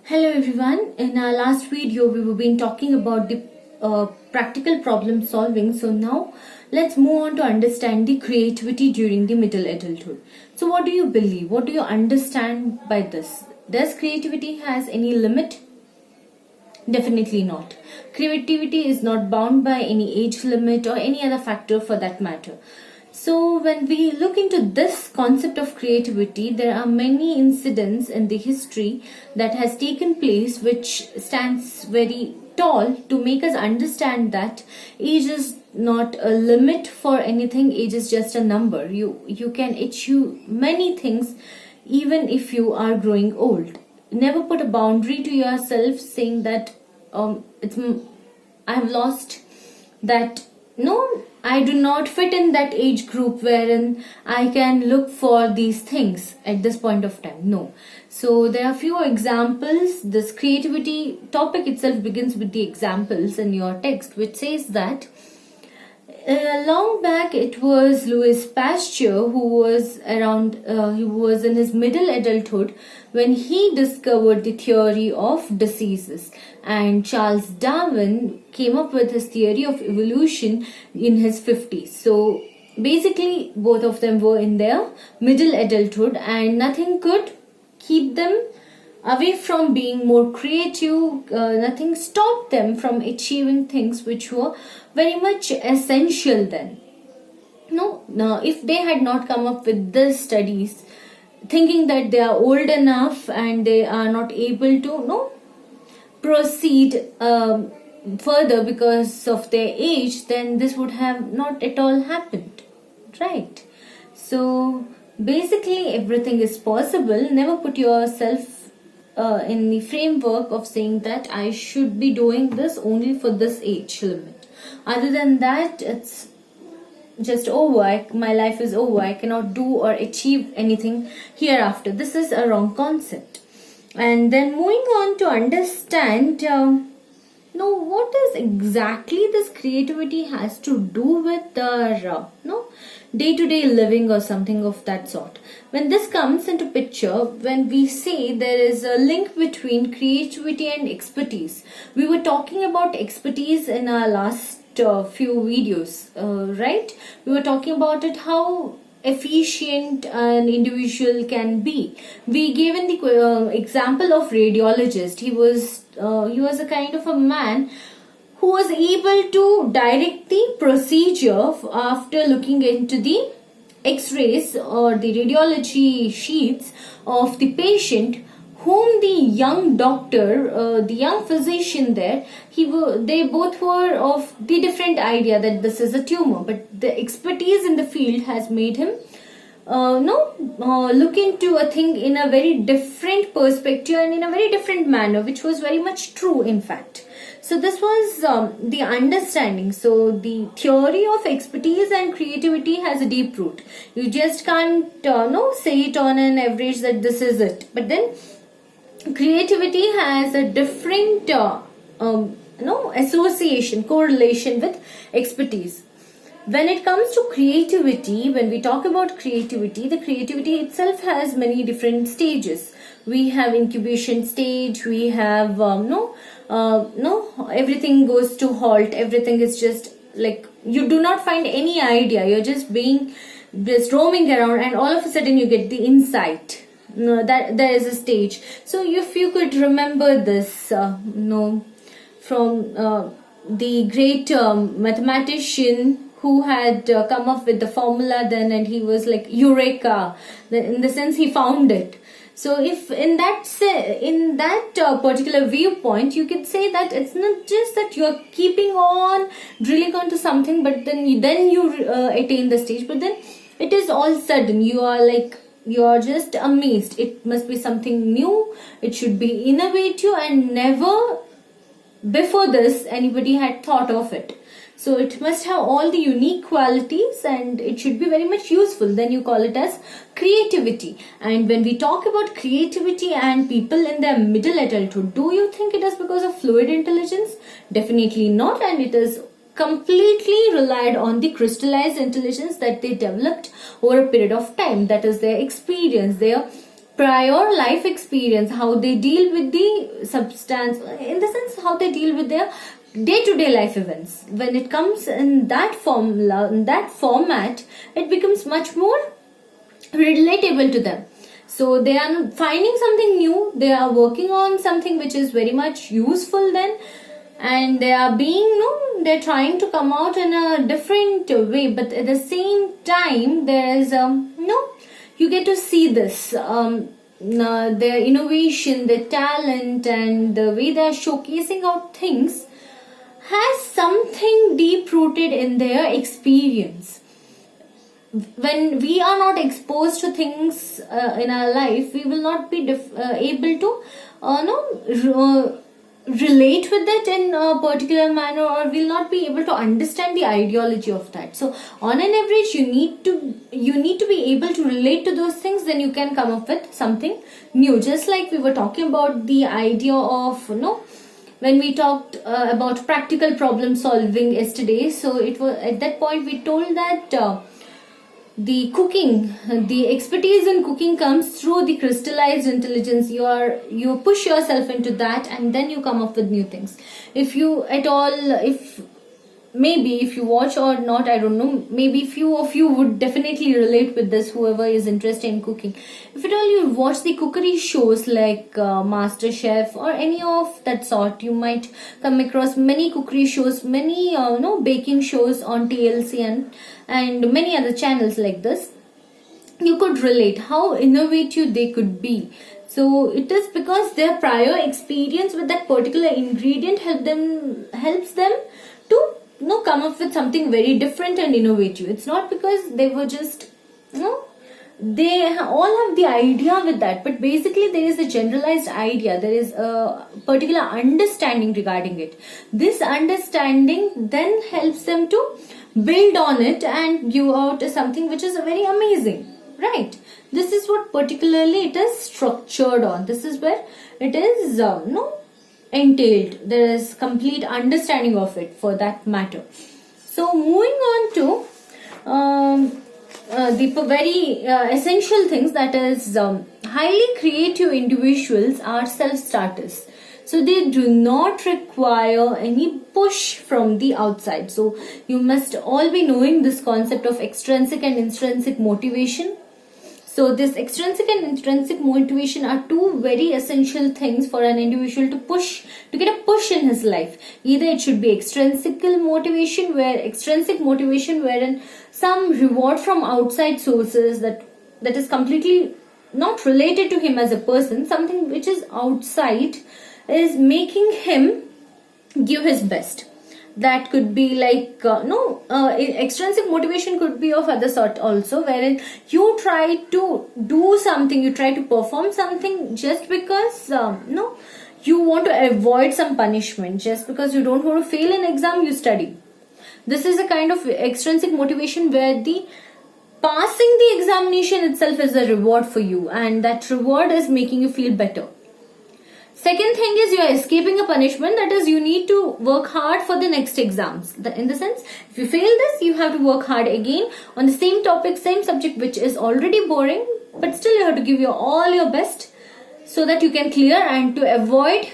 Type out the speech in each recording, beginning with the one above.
Hello everyone. In our last video, we were been talking about the practical problem solving. So now let's move on to understand the creativity during the middle adulthood. So what do you believe? What do you understand by this? Does creativity has any limit? Definitely not. Creativity is not bound by any age limit or any other factor for that matter. So when we look into this concept of creativity, there are many incidents in the history that has taken place which stands very tall to make us understand that age is not a limit for anything. Age is just a number. You can achieve many things even if you are growing old. Never put a boundary to yourself saying that I have lost that. No, I do not fit in that age group wherein I can look for these things at this point of time. No. So there are few examples. This creativity topic itself begins with the examples in your text, which says that long back it was Louis Pasteur who was he was in his middle adulthood when he discovered the theory of diseases, and Charles Darwin came up with his theory of evolution in his 50s. So basically both of them were in their middle adulthood and nothing could keep them away from being more creative. Nothing stopped them from achieving things which were very much essential then. No, if they had not come up with these studies thinking that they are old enough and they are not able to proceed further because of their age, then this would have not at all happened, right? So basically everything is possible. Never put yourself in the framework of saying that I should be doing this only for this age limit. Other than that, it's just over. My life is over. I cannot do or achieve anything hereafter. This is a wrong concept. And then moving on to understand what is exactly this creativity has to do with our day-to-day living or something of that sort. When this comes into picture, when we say there is a link between creativity and expertise. We were talking about expertise in our last few videos, right? We were talking about it, how efficient an individual can be. We gave in the example of radiologist. He was a kind of a man who was able to direct the procedure after looking into the x-rays or the radiology sheets of the patient, whom the young doctor, the young physician there, they both were of the different idea that this is a tumor, but the expertise in the field has made him look into a thing in a very different perspective and in a very different manner, which was very much true in fact. So this was the understanding. So the theory of expertise and creativity has a deep root. You just can't say it on an average that this is it. But then creativity has a different association, correlation with expertise. When it comes to creativity, when we talk about creativity, the creativity itself has many different stages. We have incubation stage, we have everything goes to halt, everything is just like you do not find any idea, you're just roaming around and all of a sudden you get the insight. That there is a stage. So if you could remember this from the great mathematician who had come up with the formula then, and he was like eureka, in the sense he found it. So if in that particular viewpoint, you could say that it's not just that you're keeping on drilling onto something, but then you attain the stage, but then it is all sudden you are just amazed. It must be something new, it should be innovative, and never before this anybody had thought of it. So it must have all the unique qualities and it should be very much useful. Then you call it as creativity. And when we talk about creativity and people in their middle adulthood, do you think it is because of fluid intelligence? Definitely not. And it is completely relied on the crystallized intelligence that they developed over a period of time. That is their experience, their prior life experience, how they deal with the substance, in the sense how they deal with their day-to-day life events. When it comes in that formula, in that format, it becomes much more relatable to them. So they are finding something new, they are working on something which is very much useful then, and they are they're trying to come out in a different way, but at the same time there is you get to see this their innovation, their talent, and the way they are showcasing out things has something deep rooted in their experience. When we are not exposed to things in our life, we will not be able to relate with it in a particular manner, or will not be able to understand the ideology of that. So on an average, you need to be able to relate to those things, then you can come up with something new. Just like we were talking about the idea of when we talked about practical problem solving yesterday. So it was at that point we told that the expertise in cooking comes through the crystallized intelligence. You push yourself into that, and then you come up with new things. If you watch or not, I don't know, maybe few of you would definitely relate with this, whoever is interested in cooking. If at all you watch the cookery shows like Master Chef or any of that sort, you might come across many cookery shows, many baking shows on TLC and many other channels like this. You could relate how innovative they could be. So it is because their prior experience with that particular ingredient helps them to come up with something very different and innovative. It's not because they were just they all have the idea with that, but basically there is a generalized idea, there is a particular understanding regarding it. This understanding then helps them to build on it and give out something which is very amazing, right? This is what particularly it is structured on. This is where it is entailed. There is complete understanding of it for that matter. So moving on to the very essential things, that is highly creative individuals are self-starters. So they do not require any push from the outside. So you must all be knowing this concept of extrinsic and intrinsic motivation. So this extrinsic and intrinsic motivation are two very essential things for an individual to get a push in his life. Either it should be extrinsic motivation, wherein some reward from outside sources that is completely not related to him as a person, something which is outside is making him give his best. That could be like extrinsic motivation could be of other sort also, wherein you try to do something, you try to perform something just because you want to avoid some punishment, just because you don't want to fail an exam, you study. This is a kind of extrinsic motivation where the passing the examination itself is a reward for you, and that reward is making you feel better. Second thing is you are escaping a punishment, that is you need to work hard for the next exams. In the sense, if you fail this, you have to work hard again on the same topic, same subject which is already boring, but still you have to give all your best so that you can clear and to avoid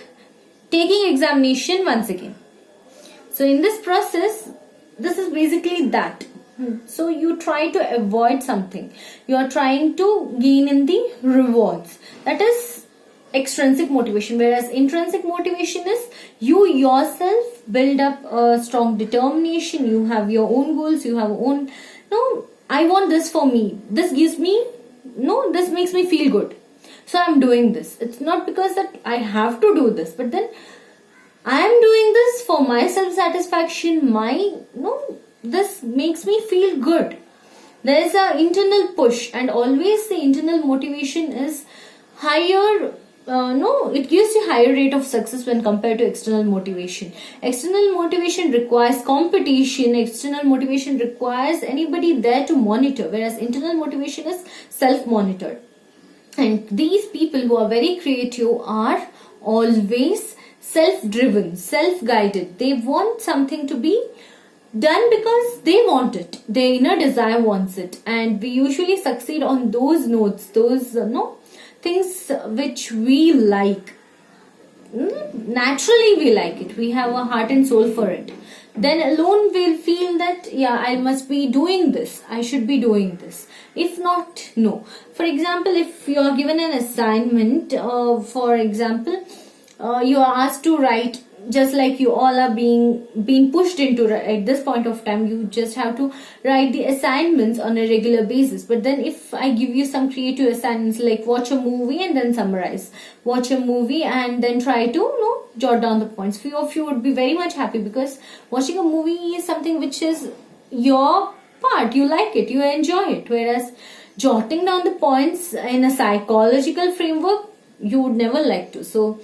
taking examination once again. So in this process, this is basically that. So you try to avoid something. You are trying to gain in the rewards. That is extrinsic motivation, whereas intrinsic motivation is you yourself build up a strong determination. You have your own goals, you have own I want this for me, this gives me this makes me feel good, so I'm doing this. It's not because that I have to do this, but then I am doing this for my self satisfaction. This makes me feel good. There is an internal push, and always the internal motivation is higher. It gives you higher rate of success when compared to external motivation. External motivation requires competition. External motivation requires anybody there to monitor, whereas internal motivation is self-monitored. And these people who are very creative are always self-driven, self-guided. They want something to be done because they want it. Their inner desire wants it. And we usually succeed on those notes, things which we like. Naturally we like it, we have a heart and soul for it, then alone we'll feel that yeah, I must be doing this, I should be doing this. If not, no. For example, if you are given an assignment, for example, you are asked to write, just like you all are being pushed into at this point of time, you just have to write the assignments on a regular basis. But then if I give you some creative assignments like watch a movie and then summarize, watch a movie and then try to jot down the points, few of you would be very much happy, because watching a movie is something which is your part, you like it, you enjoy it. Whereas jotting down the points in a psychological framework, you would never like to. So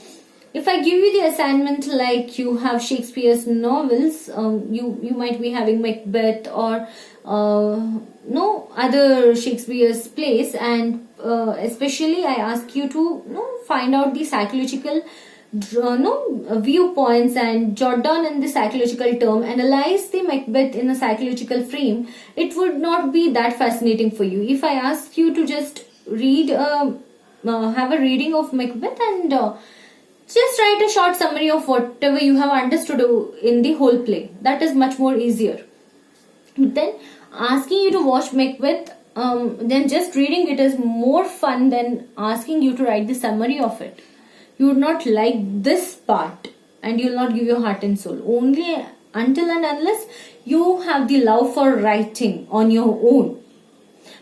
if I give you the assignment like you have Shakespeare's novels, you might be having Macbeth or no other Shakespeare's plays, and especially I ask you to find out the psychological viewpoints and jot down in the psychological term, analyze the Macbeth in a psychological frame, it would not be that fascinating for you. If I ask you to just read, have a reading of Macbeth and just write a short summary of whatever you have understood in the whole play, that is much more easier. But then asking you to watch Macbeth, then just reading it is more fun than asking you to write the summary of it. You would not like this part and you will not give your heart and soul. Only until and unless you have the love for writing on your own.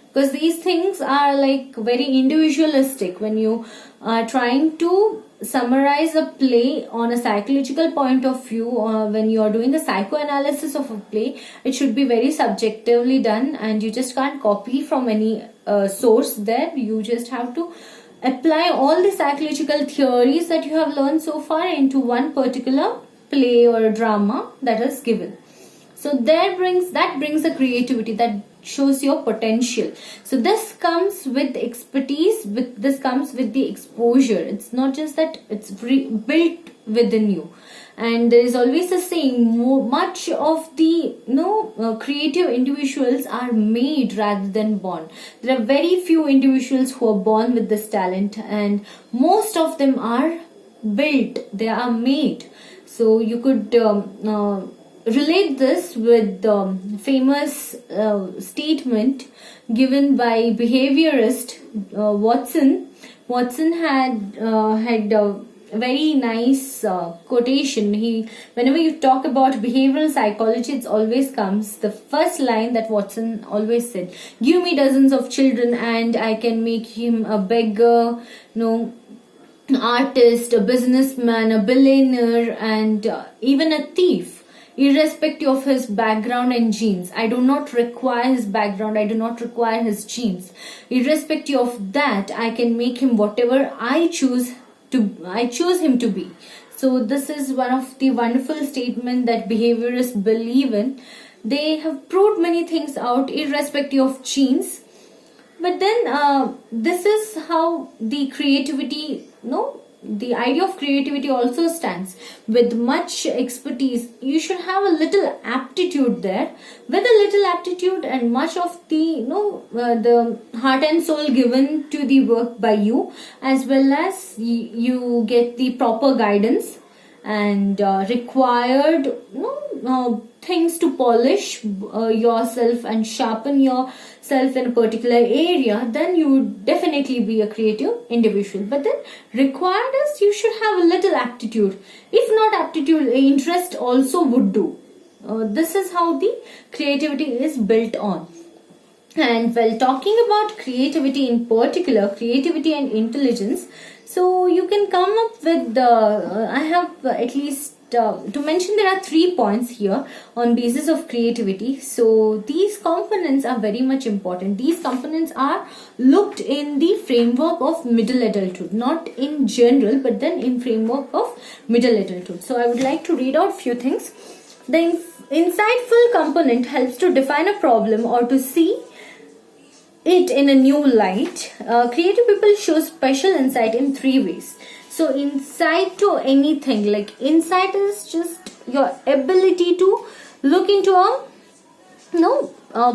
Because these things are like very individualistic. When you are trying to summarize a play on a psychological point of view, when you are doing the psychoanalysis of a play, it should be very subjectively done, and you just can't copy from any source there. You just have to apply all the psychological theories that you have learned so far into one particular play or a drama that is given. So that brings the creativity, that shows your potential. So this comes with expertise, this comes with the exposure. It's not just that it's built within you. And there is always a saying, much of the creative individuals are made rather than born. There are very few individuals who are born with this talent, and most of them are built, they are made. So you could relate this with the famous statement given by behaviorist Watson. Watson had a very nice quotation. Whenever you talk about behavioral psychology, it always comes the first line that Watson always said: "Give me dozens of children, and I can make him a beggar, artist, a businessman, a billionaire, and even a thief, irrespective of his background and genes. I do not require his background, I do not require his genes. Irrespective of that, I can make him whatever I choose him to be." So this is one of the wonderful statements that behaviorists believe in. They have proved many things out irrespective of genes. But then this is how the creativity, the idea of creativity also stands. With much expertise, you should have a little aptitude there. With a little aptitude and much of the the heart and soul given to the work by you, as well as you get the proper guidance and required things to polish yourself and sharpen yourself in a particular area, then you would definitely be a creative individual. But then required is you should have a little aptitude. If not aptitude, interest also would do. This is how the creativity is built on. And while talking about creativity in particular, creativity and intelligence, so you can come up with I have at least to mention, there are 3 points here on basis of creativity. So these components are very much important. These components are looked in the framework of middle adulthood, not in general, but then in framework of middle adulthood. So I would like to read out few things. The insightful component helps to define a problem or to see it in a new light. Creative people show special insight in 3 ways. So insight to anything, like insight is just your ability to look into a no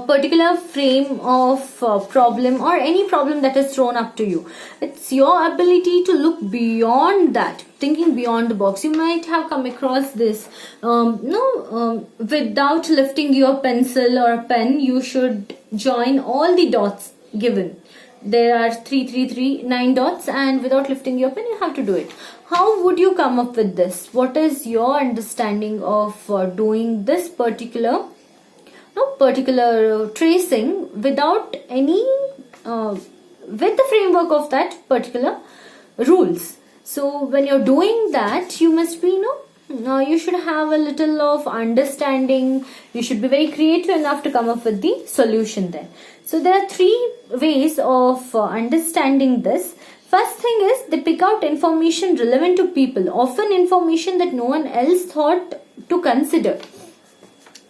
particular frame of problem or any problem that is thrown up to you. It's your ability to look beyond that, thinking beyond the box. You might have come across this, without lifting your pencil or pen, you should join all the dots given. There are 9 dots, and without lifting your pen you have to do it. How would you come up with this? What is your understanding of doing this particular tracing without any with the framework of that particular rules? So when you're doing that, you must be you should have a little of understanding. You should be very creative enough to come up with the solution there. So there are 3 ways of understanding this. First thing is, they pick out information relevant to people, often information that no one else thought to consider.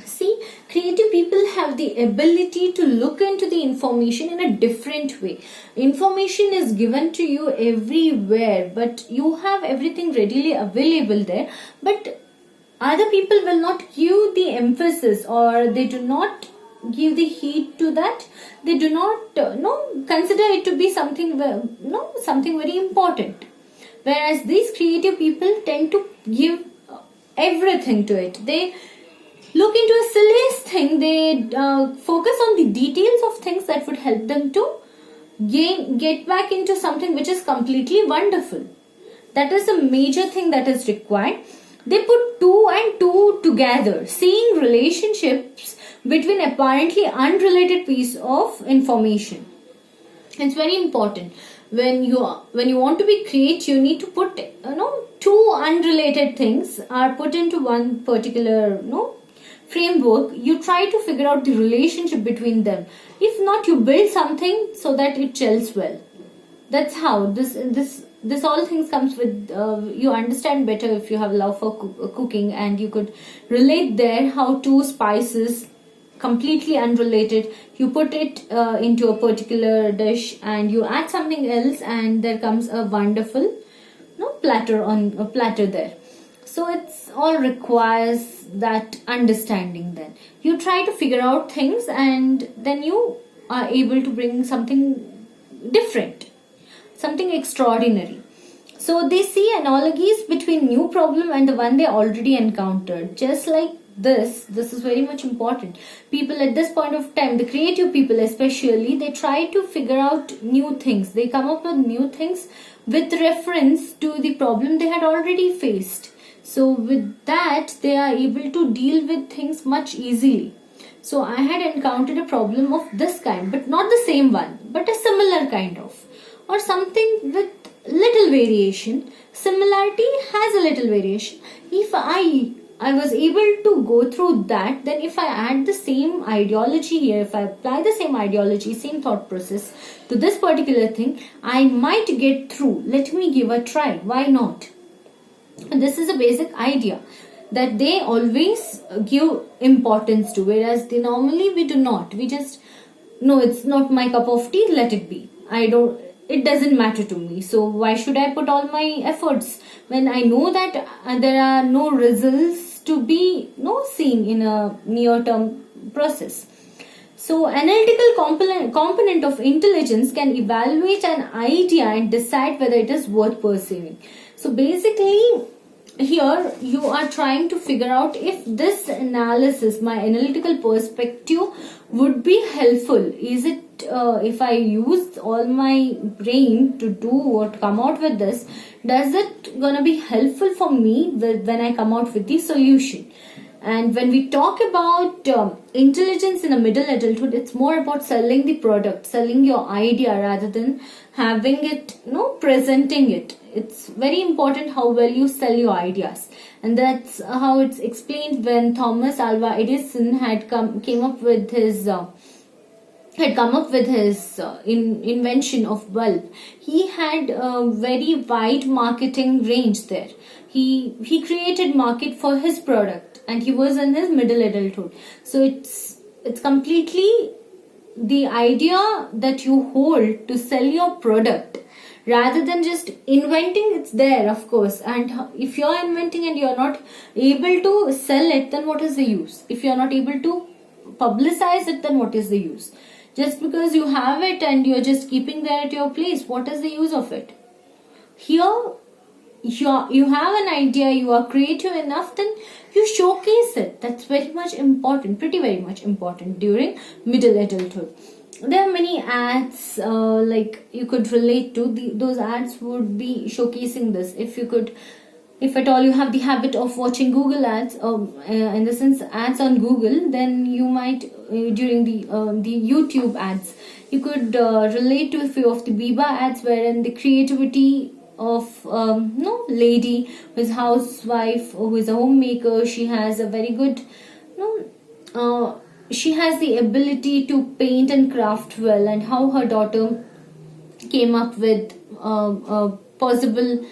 See, creative people have the ability to look into the information in a different way. Information is given to you everywhere, but you have everything readily available there. But other people will not give the emphasis, or they do not give the heed to that. They do not consider it to be something very important. Whereas these creative people tend to give everything to it. They look into a silliest thing. They focus on the details of things that would help them to get back into something which is completely wonderful. That is a major thing that is required. They put 2 and 2 together, seeing relationships between apparently unrelated piece of information. It's very important. When you want to be creative, you need to put 2 unrelated things are put into one particular framework. You try to figure out the relationship between them. If not, you build something so that it gels well. That's how this all things comes with you understand better if you have love for cooking, and you could relate there how 2 spices completely unrelated, you put it into a particular dish and you add something else, and there comes a wonderful platter there. So it's all requires that understanding. Then you try to figure out things, and then you are able to bring something different, something extraordinary. So they see analogies between new problem and the one they already encountered. Just like this is very much important. People at this point of time, the creative people especially, they try to figure out new things. They come up with new things with reference to the problem they had already faced. So with that, they are able to deal with things much easily. So I had encountered a problem of this kind, but not the same one, but a similar kind of, or something with little variation. Similarity has a little variation. If I was able to go through that, then if I add the same ideology here, if I apply the same ideology, same thought process to this particular thing, I might get through. Let me give a try. Why not? And this is a basic idea that they always give importance to, whereas normally we do not. We just, no, it's not my cup of tea, let it be. It doesn't matter to me. So why should I put all my efforts when I know that there are no results to be seen in a near-term process? So analytical component of intelligence can evaluate an idea and decide whether it is worth pursuing. So basically, here you are trying to figure out if this analysis, my analytical perspective, would be helpful. Is it, if I use all my brain to do what come out with this, does it gonna be helpful for me when I come out with the solution? And when we talk about intelligence in a middle adulthood, it's more about selling the product, selling your idea rather than having it, presenting it. It's very important how well you sell your ideas. And that's how it's explained when Thomas Alva Edison had come up with his invention of bulb. He had a very wide marketing range there. He created market for his product, and he was in his middle adulthood. So it's completely the idea that you hold to sell your product rather than just inventing. It's there, of course, and if you're inventing and you're not able to sell it, then what is the use? If you're not able to publicize it, then what is the use? Just because you have it and you're just keeping there at your place, what is the use of it? Here, you have an idea, you are creative enough, then you showcase it. That's very much important, pretty very much important during middle adulthood. There are many ads like you could relate to. Those ads would be showcasing this. If at all you have the habit of watching Google ads, in the sense ads on Google, then you might during the YouTube ads, you could relate to a few of the Biba ads, wherein the creativity of lady who is housewife, who is a homemaker, she has a very good she has the ability to paint and craft well, and how her daughter came up with a possible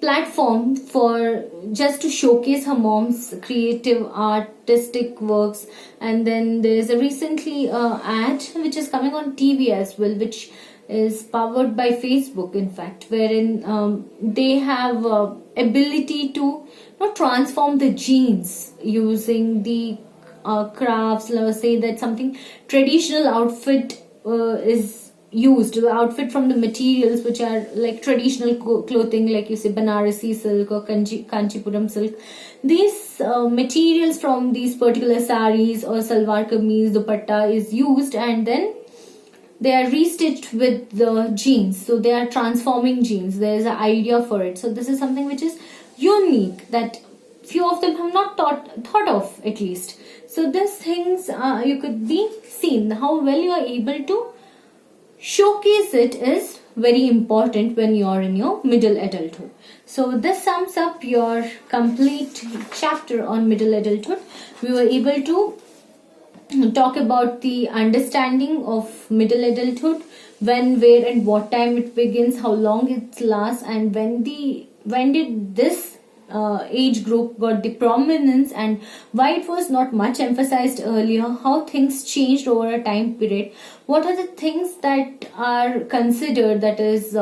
platform for just to showcase her mom's creative artistic works. And then there's a recently ad which is coming on TV as well, which is powered by Facebook, in fact, wherein they have ability to transform the genes using the crafts. Let's say that something traditional outfit is used, the outfit from the materials which are like traditional clothing, like you say Banarasi silk or Kanchipuram silk. These materials from these particular saris or salwar kameez, dupatta is used, and then they are restitched with the genes. So they are transforming genes. There is an idea for it. So this is something which is unique that few of them have not thought of, at least. So these things you could be seen. How well you are able to showcase it is very important when you are in your middle adulthood. So this sums up your complete chapter on middle adulthood. We were able to talk about the understanding of middle adulthood, when, where and what time it begins, how long it lasts, and when did this age group got the prominence, and why it was not much emphasized earlier, how things changed over a time period, what are the things that are considered, that is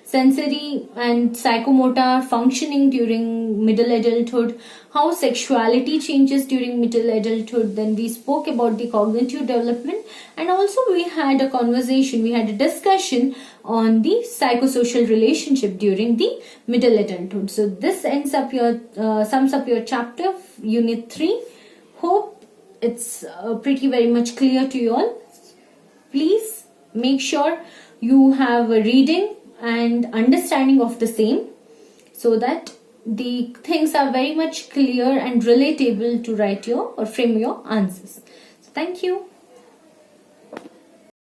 sensory and psychomotor functioning during middle adulthood, how sexuality changes during middle adulthood. Then we spoke about the cognitive development, and also we had a conversation, we had a discussion on the psychosocial relationship during the middle adulthood. So this ends up your sums up your chapter unit 3. Hope it's pretty very much clear to you all. Please make sure you have a reading and understanding of the same, so that the things are very much clear and relatable to write your or frame your answers. So thank you.